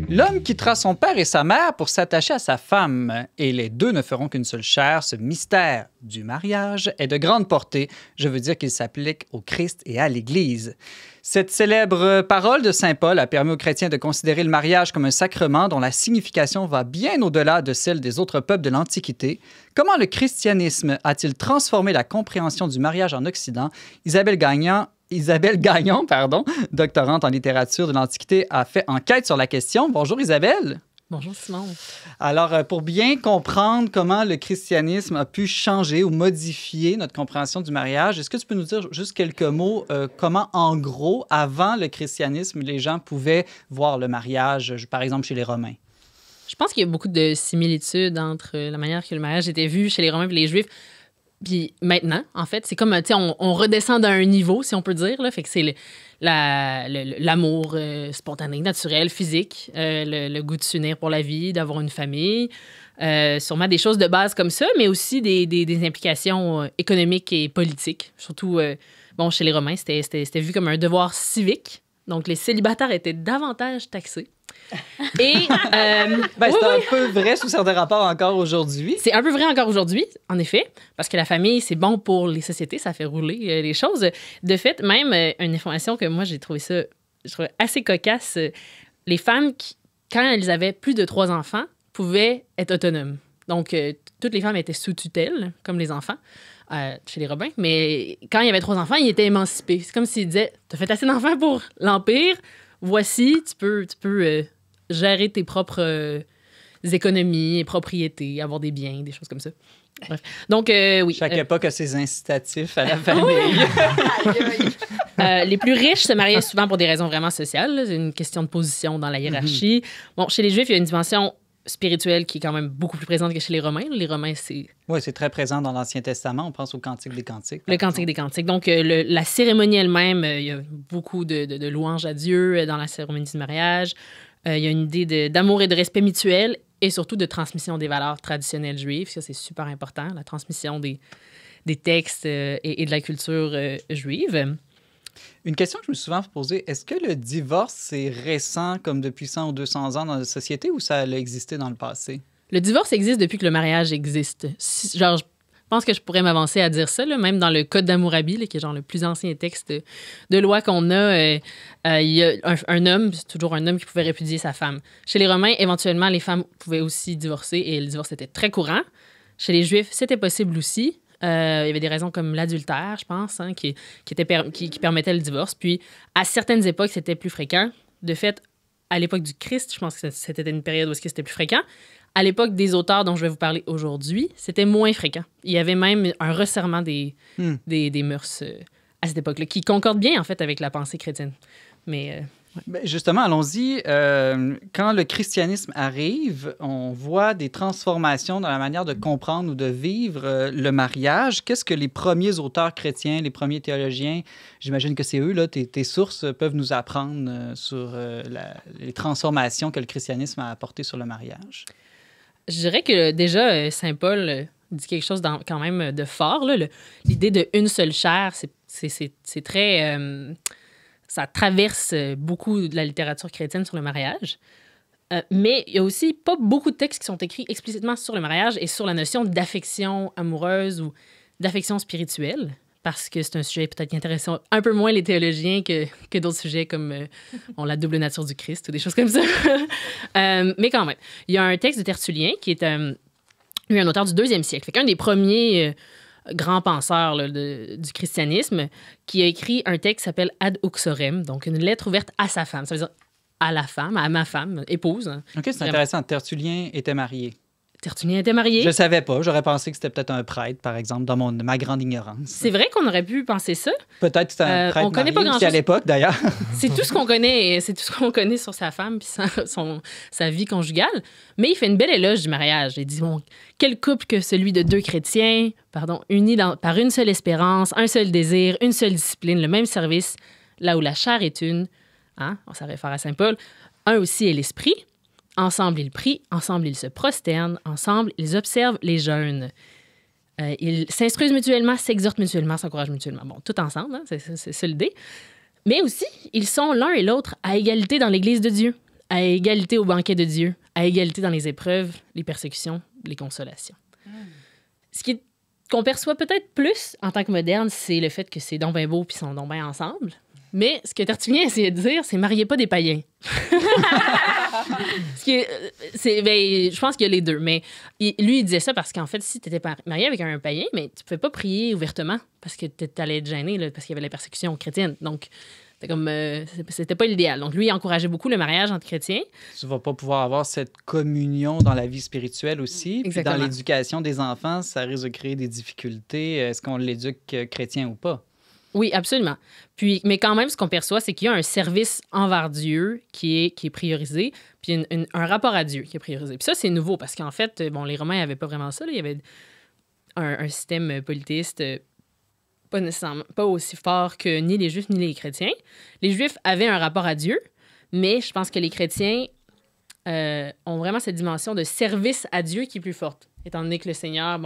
L'homme quittera son père et sa mère pour s'attacher à sa femme, et les deux ne feront qu'une seule chair. Ce mystère du mariage est de grande portée. Je veux dire qu'il s'applique au Christ et à l'Église. Cette célèbre parole de saint Paul a permis aux chrétiens de considérer le mariage comme un sacrement dont la signification va bien au-delà de celle des autres peuples de l'Antiquité. Comment le christianisme a-t-il transformé la compréhension du mariage en Occident? Isabelle Gagnon, doctorante en littérature de l'Antiquité, a fait enquête sur la question. Bonjour Isabelle. Bonjour Simon. Alors, pour bien comprendre comment le christianisme a pu changer ou modifier notre compréhension du mariage, est-ce que tu peux nous dire juste quelques mots, comment, en gros, avant le christianisme, les gens pouvaient voir le mariage, par exemple, chez les Romains? Je pense qu'il y a beaucoup de similitudes entre la manière que le mariage était vu chez les Romains et les Juifs. Puis maintenant, en fait, c'est comme, tu sais, on redescend d'un niveau, si on peut dire, là. Fait que c'est l'amour spontané, naturel, physique, le goût de s'unir pour la vie, d'avoir une famille, sûrement des choses de base comme ça, mais aussi des implications économiques et politiques. Surtout, bon, chez les Romains, c'était vu comme un devoir civique. Donc, les célibataires étaient davantage taxés. Et c'est un peu vrai sous certains rapports encore aujourd'hui. C'est un peu vrai encore aujourd'hui, en effet, parce que la famille, c'est bon pour les sociétés, ça fait rouler les choses. De fait, même une information que moi, j'ai trouvé assez cocasse, les femmes, quand elles avaient plus de 3 enfants, pouvaient être autonomes. Donc, toutes les femmes étaient sous tutelle, comme les enfants. Chez les Romains, mais quand il y avait 3 enfants, ils étaient émancipés. C'est comme s'ils disaient, t'as fait assez d'enfants pour l'Empire, voici, tu peux gérer tes propres économies et propriétés, avoir des biens, des choses comme ça. Bref. Donc, oui. Chaque époque a ses incitatifs à la famille. Les plus riches se mariaient souvent pour des raisons vraiment sociales. C'est une question de position dans la hiérarchie. Bon, chez les Juifs, il y a une dimension spirituelle qui est quand même beaucoup plus présente que chez les Romains. Les Romains, c'est... Oui, c'est très présent dans l'Ancien Testament. On pense au Cantique des Cantiques. Le Cantique des Cantiques. Donc, la cérémonie elle-même, il y a beaucoup de louanges à Dieu dans la cérémonie du mariage. Il y a une idée d'amour et de respect mutuel et surtout de transmission des valeurs traditionnelles juives. Ça, c'est super important, la transmission des textes et de la culture juive. Une question que je me suis souvent posée, est-ce que le divorce, c'est récent, comme depuis 100 ou 200 ans dans la société, ou ça a existé dans le passé? Le divorce existe depuis que le mariage existe. Genre, je pense que je pourrais m'avancer à dire ça, là, même dans le Code d'Hammurabi, là, qui est genre le plus ancien texte de loi qu'on a. Il y a un homme, c'est toujours un homme qui pouvait répudier sa femme. Chez les Romains, éventuellement, les femmes pouvaient aussi divorcer et le divorce était très courant. Chez les Juifs, c'était possible aussi. Il y avait des raisons comme l'adultère, je pense, hein, qui permettaient le divorce. Puis, à certaines époques, c'était plus fréquent. De fait, à l'époque du Christ, je pense que c'était une période où c'était plus fréquent. À l'époque des auteurs dont je vais vous parler aujourd'hui, c'était moins fréquent. Il y avait même un resserrement des mœurs à cette époque-là, qui concorde bien, en fait, avec la pensée chrétienne. Mais... Ben justement, allons-y. Quand le christianisme arrive, on voit des transformations dans la manière de comprendre ou de vivre le mariage. Qu'est-ce que les premiers auteurs chrétiens, les premiers théologiens, j'imagine que c'est eux, là, tes sources, peuvent nous apprendre sur les transformations que le christianisme a apportées sur le mariage? Je dirais que déjà, saint Paul dit quelque chose quand même de fort. Là. L'idée de une seule chair, c'est très... ça traverse beaucoup de la littérature chrétienne sur le mariage. Mais il y a aussi pas beaucoup de textes qui sont écrits explicitement sur le mariage et sur la notion d'affection amoureuse ou d'affection spirituelle, parce que c'est un sujet peut-être qui intéresse un peu moins les théologiens que d'autres sujets comme la double nature du Christ ou des choses comme ça. Mais quand même, il y a un texte de Tertullien qui est lui, un auteur du 2e siècle. Fait qu'un des premiers... grand penseur là, du christianisme, qui a écrit un texte qui s'appelle Ad Uxorem, donc une lettre ouverte à sa femme. Ça veut dire à la femme, à ma femme, épouse. Hein. OK, c'est intéressant. Tertullien était marié. Tertullien était marié. Je ne savais pas. J'aurais pensé que c'était peut-être un prêtre, par exemple, dans ma grande ignorance. C'est vrai qu'on aurait pu penser ça. Peut-être que c'était un prêtre on connaît marié, pas grand-chose. à l'époque, d'ailleurs. C'est tout ce qu'on connaît. C'est tout ce qu'on connaît sur sa femme puis sa vie conjugale. Mais il fait une belle éloge du mariage. Il dit, bon, quel couple que celui de 2 chrétiens, unis par une seule espérance, un seul désir, une seule discipline, le même service, là où la chair est une, hein, on s'en réfère à saint Paul, un aussi est l'esprit. Ensemble, ils prient, ensemble, ils se prosternent, ensemble, ils observent les jeûnes. Ils s'instruisent mutuellement, s'exhortent mutuellement, s'encouragent mutuellement. Bon, tout ensemble, hein, c'est ça l'idée. Mais aussi, ils sont l'un et l'autre à égalité dans l'Église de Dieu, à égalité au banquet de Dieu, à égalité dans les épreuves, les persécutions, les consolations. Qu'on perçoit peut-être plus en tant que moderne, c'est le fait que c'est donc bien beau puis ils sont donc bien ensemble. Mais ce que Tertullien essayait de dire, c'est mariez pas des païens. Je pense qu'il y a les deux. Mais lui, il disait ça parce qu'en fait, si tu étais marié avec un païen, mais tu pouvais pas prier ouvertement parce que tu allais être gêné là, parce qu'il y avait la persécution chrétienne. Donc, c'était pas l'idéal. Donc, lui, il encourageait beaucoup le mariage entre chrétiens. Tu vas pas pouvoir avoir cette communion dans la vie spirituelle aussi. Puis dans l'éducation des enfants, ça risque de créer des difficultés. Est-ce qu'on l'éduque chrétien ou pas? Oui, absolument. Mais quand même, ce qu'on perçoit, c'est qu'il y a un service envers Dieu qui est priorisé, puis un rapport à Dieu qui est priorisé. Puis ça, c'est nouveau parce qu'en fait, les Romains n'avaient pas vraiment ça. Là. Il y avait un système polythéiste pas aussi fort que ni les Juifs ni les chrétiens. Les Juifs avaient un rapport à Dieu, mais je pense que les chrétiens ont vraiment cette dimension de service à Dieu qui est plus forte. Étant donné que le Seigneur,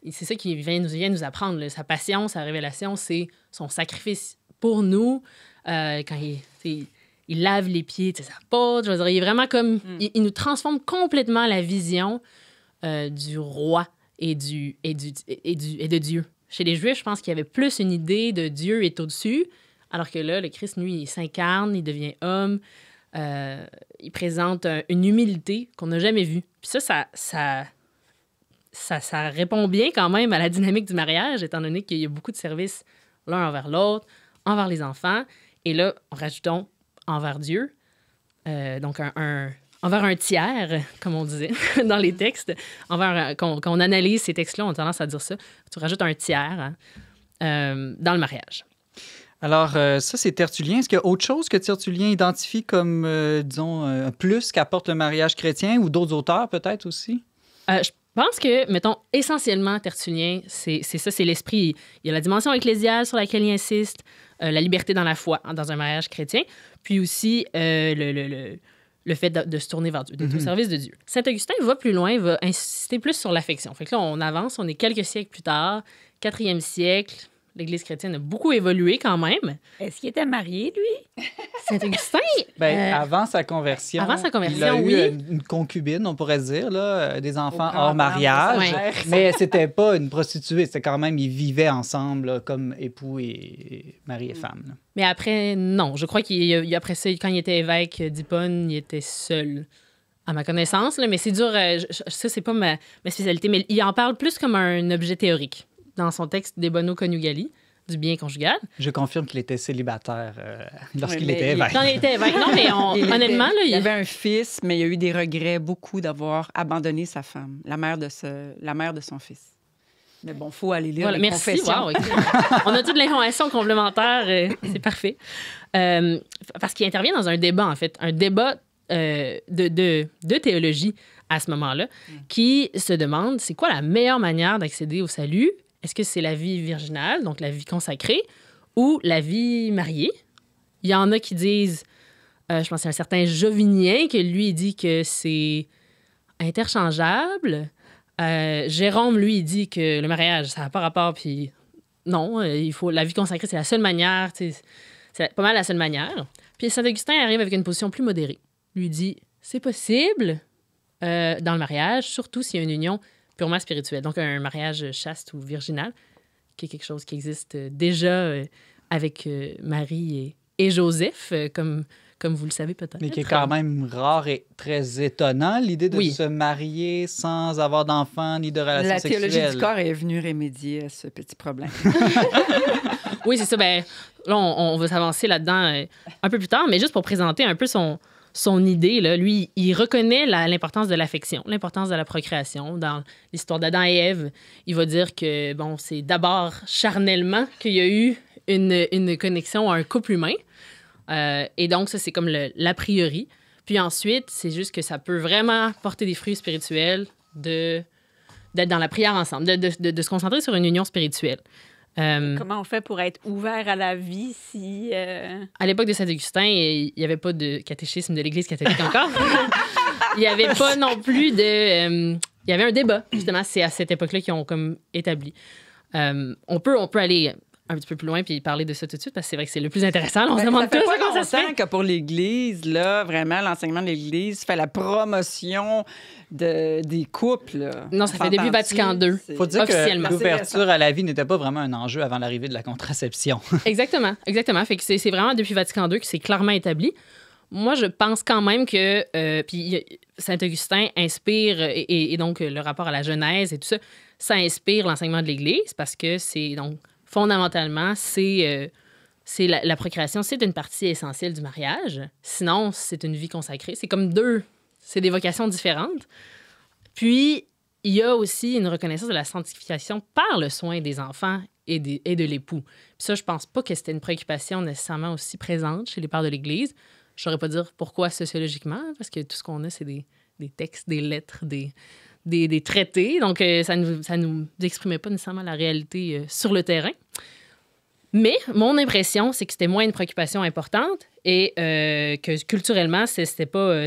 c'est ça qui vient nous apprendre. Là. Sa passion, sa révélation, c'est son sacrifice pour nous. Quand il lave les pieds de sa pote, je veux dire, il est vraiment comme... Il nous transforme complètement la vision du roi et de Dieu. Chez les Juifs, je pense qu'il y avait plus une idée de Dieu est au-dessus, alors que là, le Christ, lui, il s'incarne, il devient homme, il présente une humilité qu'on n'a jamais vue. Puis ça répond bien quand même à la dynamique du mariage, étant donné qu'il y a beaucoup de services l'un envers l'autre, envers les enfants, et là, rajoutons envers Dieu, donc envers un tiers, comme on disait dans les textes, quand on analyse ces textes-là, on a tendance à dire ça, tu rajoutes un tiers dans le mariage. Alors, ça, c'est Tertullien. Est-ce qu'il y a autre chose que Tertullien identifie comme, disons, un plus qu'apporte le mariage chrétien, ou d'autres auteurs peut-être aussi? Je pense que, mettons, essentiellement, Tertullien, c'est ça, c'est l'esprit. Il y a la dimension ecclésiale sur laquelle il insiste, la liberté dans la foi, dans un mariage chrétien, puis aussi le fait de se tourner vers Dieu, d'être au service de Dieu. Saint-Augustin va plus loin, va insister plus sur l'affection. Fait que là, on avance, on est quelques siècles plus tard, 4e siècle, l'Église chrétienne a beaucoup évolué quand même. Est-ce qu'il était marié, lui? Saint-Augustin? Avant sa conversion, il a eu une concubine, on pourrait dire, là, des enfants hors mariage. Mais c'était pas une prostituée, c'était quand même, ils vivaient ensemble là, comme époux et mari et femme. Là. Mais après, non. Je crois qu'après ça, quand il était évêque d'Hippone, il était seul, à ma connaissance. Là, mais c'est dur, ça, c'est pas ma spécialité. Mais il en parle plus comme un objet théorique dans son texte De Bono Coniugali, du bien conjugal. Je confirme qu'il était célibataire lorsqu'il était évêque. Quand il était évêque, non, mais honnêtement... Là, il avait un fils, mais il a eu des regrets beaucoup d'avoir abandonné sa femme, la mère de son fils. Mais bon, il faut aller lire les confessions. Wow, okay. On a toute l'information complémentaire, c'est parfait. Parce qu'il intervient dans un débat, en fait, un débat de théologie à ce moment-là, qui se demande, c'est quoi la meilleure manière d'accéder au salut? Est-ce que c'est la vie virginale, donc la vie consacrée, ou la vie mariée? Il y en a qui disent, je pense à un certain Jovinien, que lui, il dit que c'est interchangeable. Jérôme, lui, il dit que le mariage, ça n'a pas rapport, puis non, la vie consacrée, c'est la seule manière, c'est pas mal la seule manière. Puis Saint-Augustin arrive avec une position plus modérée. Lui dit, c'est possible dans le mariage, surtout s'il y a une union purement spirituelle. Donc, un mariage chaste ou virginal, qui est quelque chose qui existe déjà avec Marie et Joseph, comme vous le savez peut-être. Mais qui est quand même rare et très étonnant, l'idée de se marier sans avoir d'enfants ni de relations sexuelles. La théologie du corps est venue remédier à ce petit problème. Oui, c'est ça. Là, on va s'avancer là-dedans un peu plus tard, mais juste pour présenter un peu son idée, là, lui, il reconnaît l'importance de l'affection, l'importance de la procréation. Dans l'histoire d'Adam et Ève, il va dire que, c'est d'abord charnellement qu'il y a eu une connexion à un couple humain. Et donc, ça, c'est comme l'a priori. Puis ensuite, c'est juste que ça peut vraiment porter des fruits spirituels d'être dans la prière ensemble, de se concentrer sur une union spirituelle. Comment on fait pour être ouvert à la vie si... À l'époque de Saint-Augustin, il n'y avait pas de catéchisme de l'Église catholique encore. Il n'y avait pas non plus de... il y avait un débat, justement, c'est à cette époque-là qu'ils ont comme établi. On peut aller un petit peu plus loin puis parler de ça tout de suite parce que c'est vrai que c'est le plus intéressant. Là, on se demande ça fait tous pas comment ça se fait. longtemps que pour l'Église, là, vraiment, l'enseignement de l'Église fait la promotion des couples. Là. Non, ça fait depuis Vatican II. Il faut dire que l'ouverture à la vie n'était pas vraiment un enjeu avant l'arrivée de la contraception. Exactement. Fait que c'est vraiment depuis Vatican II que c'est clairement établi. Moi, je pense quand même que puis Saint-Augustin inspire, et donc le rapport à la Genèse et tout ça, ça inspire l'enseignement de l'Église parce que c'est donc fondamentalement, c'est la procréation, c'est une partie essentielle du mariage. Sinon, c'est une vie consacrée. C'est comme c'est des vocations différentes. Puis, il y a aussi une reconnaissance de la sanctification par le soin des enfants et de l'époux. Puis ça, je pense pas que c'était une préoccupation nécessairement aussi présente chez les pères de l'Église. Je saurais pas dire pourquoi sociologiquement, parce que tout ce qu'on a, c'est des textes, des lettres, des traités. Donc, ça nous exprimait pas nécessairement la réalité sur le terrain. Mais mon impression, c'est que c'était moins une préoccupation importante et que culturellement, c'était pas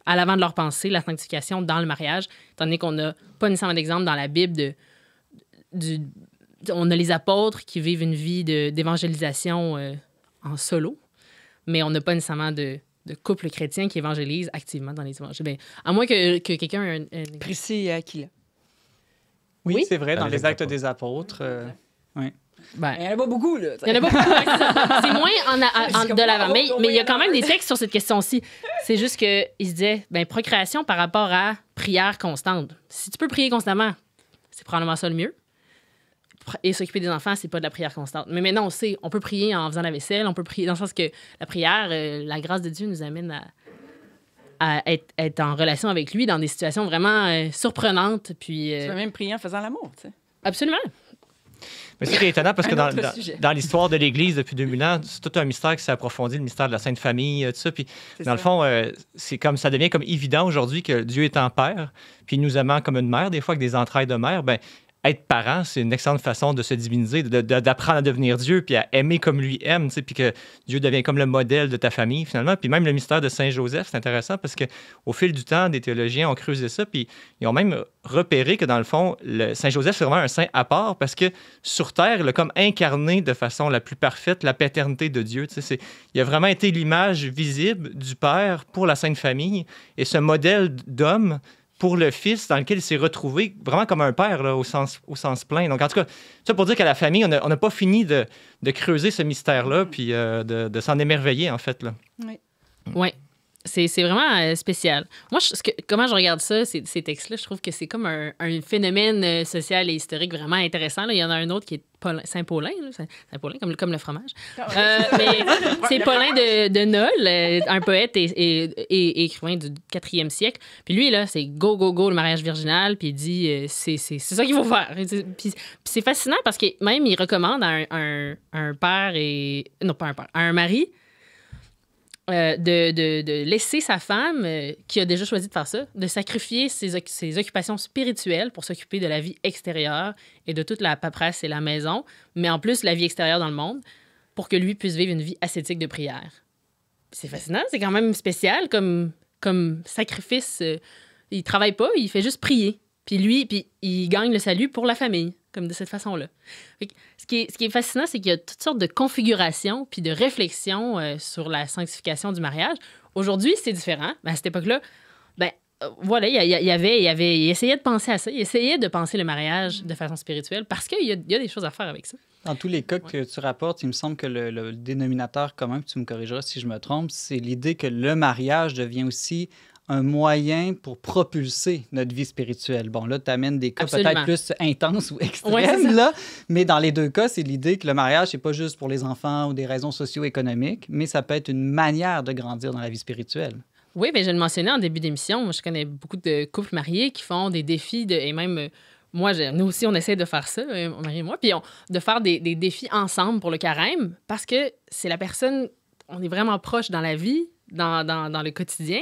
à l'avant de leur pensée, la sanctification dans le mariage, étant donné qu'on n'a pas nécessairement d'exemple dans la Bible on a les apôtres qui vivent une vie d'évangélisation en solo, mais on n'a pas nécessairement de couple chrétien qui évangélise activement dans les évangiles. Bien, à moins que quelqu'un ait un... Priscille et Aquila. Oui, c'est vrai, dans les Actes des apôtres. Oui. Ben, il n'y en a pas beaucoup, là. Il y en a pas beaucoup. C'est moins de l'avant. Mais il y a quand même des textes sur cette question-ci. C'est juste qu'il se disait, procréation par rapport à prière constante. Si tu peux prier constamment, c'est probablement ça le mieux. Et s'occuper des enfants, c'est pas de la prière constante. Mais maintenant, on sait, on peut prier en faisant la vaisselle, on peut prier dans le sens que la prière, la grâce de Dieu nous amène à être en relation avec lui dans des situations vraiment surprenantes. Puis, tu peux même prier en faisant l'amour, tu sais. Absolument. Mais c'est étonnant parce que dans l'histoire de l'Église depuis 2000 ans, c'est tout un mystère qui s'est approfondi, le mystère de la Sainte Famille, tout ça. Puis dans le fond, c'est comme ça devient comme évident aujourd'hui que Dieu est en père, puis il nous aimant comme une mère, des fois avec des entrailles de mère. Ben être parent, c'est une excellente façon de se diviniser, d'apprendre à devenir Dieu, puis à aimer comme lui aime, puis que Dieu devient comme le modèle de ta famille, finalement. Puis même le mystère de Saint-Joseph, c'est intéressant parce qu'au fil du temps, des théologiens ont creusé ça, puis ils ont même repéré que, dans le fond, Saint-Joseph, c'est vraiment un saint à part parce que sur Terre, il a comme incarné de façon la plus parfaite la paternité de Dieu. Il a vraiment été l'image visible du Père pour la Sainte Famille, et ce modèle d'homme pour le fils dans lequel il s'est retrouvé vraiment comme un père là, au sens plein. Donc, en tout cas, ça pour dire qu'à la famille, on n'a pas fini de creuser ce mystère-là puis de s'en émerveiller, en fait. Là. Oui. Oui. C'est vraiment spécial. Moi, comment je regarde ça, ces textes-là, je trouve que c'est comme un phénomène social et historique vraiment intéressant. Là. Il y en a un autre qui est Saint-Paulin, Saint-Paulin comme le fromage. Mais c'est Paulin de Nol, un poète et écrivain du 4e siècle. Puis lui, là, c'est go, le mariage virginal. Puis il dit, c'est ça qu'il faut faire. Puis c'est fascinant parce que même il recommande à un père non, pas un père, à un mari de laisser sa femme, qui a déjà choisi de faire ça, de sacrifier ses occupations spirituelles pour s'occuper de la vie extérieure et de toute la paperasse et la maison, mais en plus la vie extérieure dans le monde, pour que lui puisse vivre une vie ascétique de prière. C'est fascinant, c'est quand même spécial comme sacrifice. Il travaille pas, il fait juste prier. Puis il gagne le salut pour la famille, comme de cette façon-là. Ce qui est fascinant, c'est qu'il y a toutes sortes de configurations puis de réflexions sur la sanctification du mariage. Aujourd'hui, c'est différent. Mais à cette époque-là, voilà, il essayait de penser à ça. Il essayait de penser le mariage de façon spirituelle parce qu'il y a des choses à faire avec ça. Dans tous les cas que tu rapportes, il me semble que le dénominateur commun, tu me corrigeras si je me trompe, c'est l'idée que le mariage devient aussi un moyen pour propulser notre vie spirituelle. Bon, là, tu amènes des cas peut-être plus intenses ou extrêmes, là, mais dans les deux cas, c'est l'idée que le mariage, c'est pas juste pour les enfants ou des raisons socio-économiques, mais ça peut être une manière de grandir dans la vie spirituelle. Oui, bien, je le mentionnais en début d'émission. Moi, je connais beaucoup de couples mariés qui font des défis, et même... nous aussi, on essaie de faire ça, mon mari et moi, puis de faire des défis ensemble pour le carême, parce que c'est la personne, on est vraiment proche dans la vie, dans le quotidien.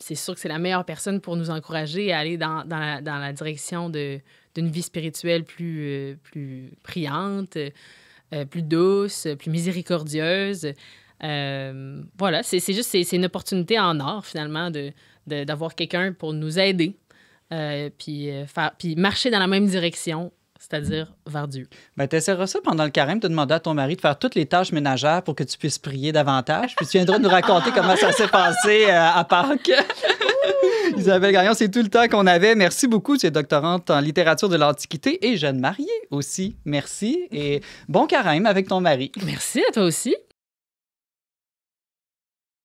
C'est sûr que c'est la meilleure personne pour nous encourager à aller dans la direction d'une vie spirituelle plus priante, plus douce, plus miséricordieuse. Voilà, c'est une opportunité en or, finalement, d'avoir quelqu'un pour nous aider, puis marcher dans la même direction c'est-à-dire vers Dieu. Ben, tu essaieras ça pendant le carême, tu demandes à ton mari de faire toutes les tâches ménagères pour que tu puisses prier davantage. Puis tu viendras nous raconter comment ça s'est passé à Pâques. Isabelle Gagnon, c'est tout le temps qu'on avait. Merci beaucoup. Tu es doctorante en littérature de l'Antiquité et jeune mariée aussi. Merci et bon carême avec ton mari. Merci à toi aussi.